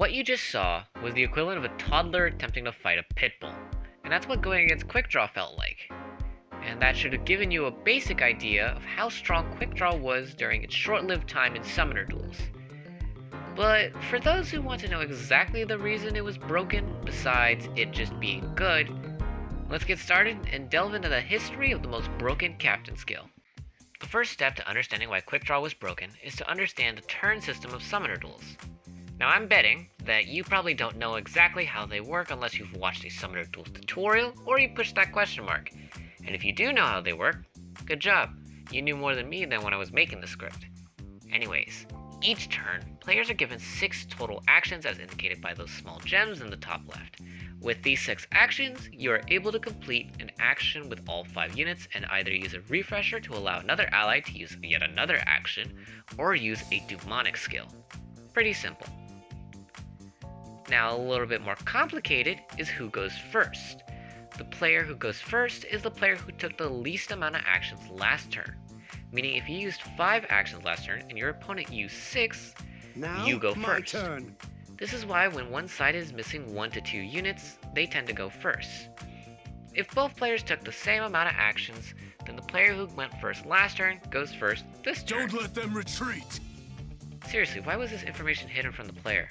What you just saw was the equivalent of a toddler attempting to fight a pit bull, and that's what going against Quick Draw felt like. And that should have given you a basic idea of how strong Quick Draw was during its short-lived time in Summoner duels. But for those who want to know exactly the reason it was broken, besides it just being good, let's get started and delve into the history of the most broken captain skill. The first step to understanding why Quick Draw was broken is to understand the turn system of Summoner duels. Now I'm betting that you probably don't know exactly how they work unless you've watched a Summoner duels tutorial or you pushed that question mark. And if you do know how they work, good job. You knew more than me than when I was making the script. Anyways, each turn, players are given 6 total actions as indicated by those small gems in the top left. With these 6 actions, you are able to complete an action with all 5 units and either use a refresher to allow another ally to use yet another action, or use a demonic skill. Pretty simple. Now a little bit more complicated is who goes first. The player who goes first is the player who took the least amount of actions last turn. Meaning if you used 5 actions last turn and your opponent used 6, now you go first. Turn. This is why when one side is missing 1 to 2 units, they tend to go first. If both players took the same amount of actions, then the player who went first last turn goes first this turn. Don't let them retreat! Seriously, why was this information hidden from the player?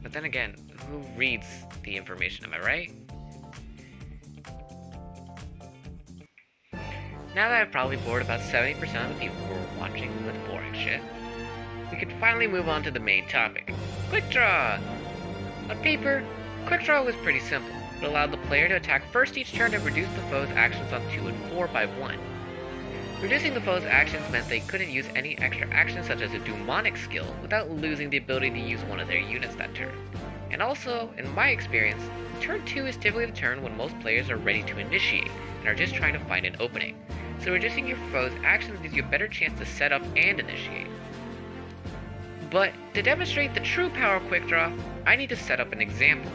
But then again, who reads the information, am I right? Now that I've probably bored about 70% of the people who are watching with boring shit, we can finally move on to the main topic, Quick Draw! On paper, Quick Draw was pretty simple. It allowed the player to attack first each turn and reduce the foe's actions on 2 and 4 by 1. Reducing the foe's actions meant they couldn't use any extra actions such as a demonic skill without losing the ability to use one of their units that turn. And also, in my experience, turn 2 is typically the turn when most players are ready to initiate and are just trying to find an opening. So reducing your foe's actions gives you a better chance to set up and initiate. But to demonstrate the true power of Quick Draw, I need to set up an example.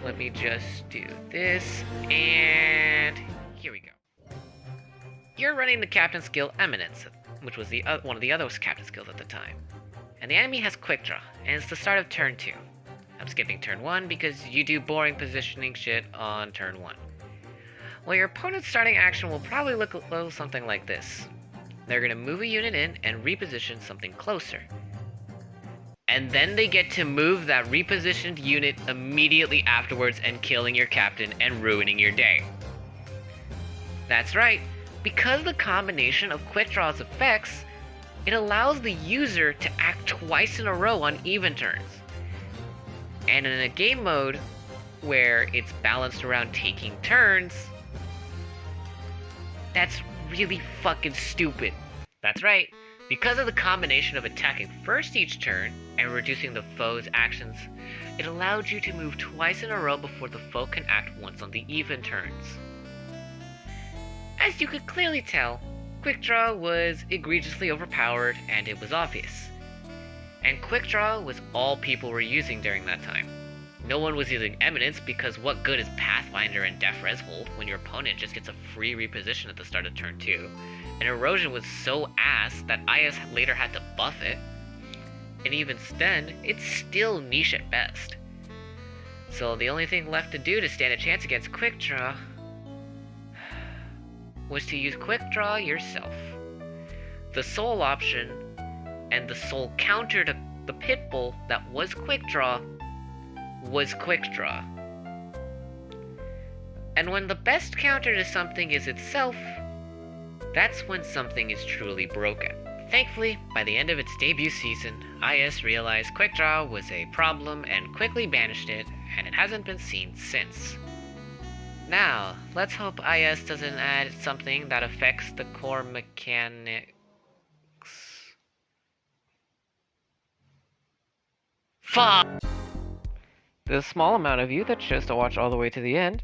Let me just do this, and here we go. You're running the captain skill Eminence, which was one of the other captain skills at the time. And the enemy has Quick Draw, and it's the start of turn 2. I'm skipping turn 1 because you do boring positioning shit on turn 1. Well, your opponent's starting action will probably look a little something like this. They're going to move a unit in and reposition something closer. And then they get to move that repositioned unit immediately afterwards and killing your captain and ruining your day. That's right, because of the combination of Quick Draw's effects, it allows the user to act twice in a row on even turns. And in a game mode where it's balanced around taking turns, that's really fucking stupid. That's right, because of the combination of attacking first each turn and reducing the foe's actions, it allowed you to move twice in a row before the foe can act once on the even turns. As you could clearly tell, Quick Draw was egregiously overpowered and it was obvious. And Quick Draw was all people were using during that time. No one was using Eminence because what good is Pathfinder and Def Res hold when your opponent just gets a free reposition at the start of turn 2? And Erosion was so ass that IS later had to buff it. And even then, it's still niche at best. So the only thing left to do to stand a chance against Quick Draw was to use Quick Draw yourself. The sole option and the sole counter to the pit bull that was Quick Draw was Quick Draw. And when the best counter to something is itself, that's when something is truly broken. Thankfully, by the end of its debut season, IS realized Quick Draw was a problem and quickly banished it, and it hasn't been seen since. Now, let's hope IS doesn't add something that affects the core mechanics. Fuck! The small amount of you that chose to watch all the way to the end,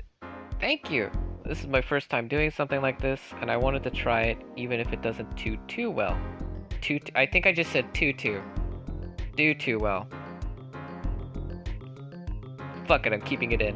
thank you! This is my first time doing something like this, and I wanted to try it even if it doesn't do too well. I think I just said do too well. Fuck it, I'm keeping it in.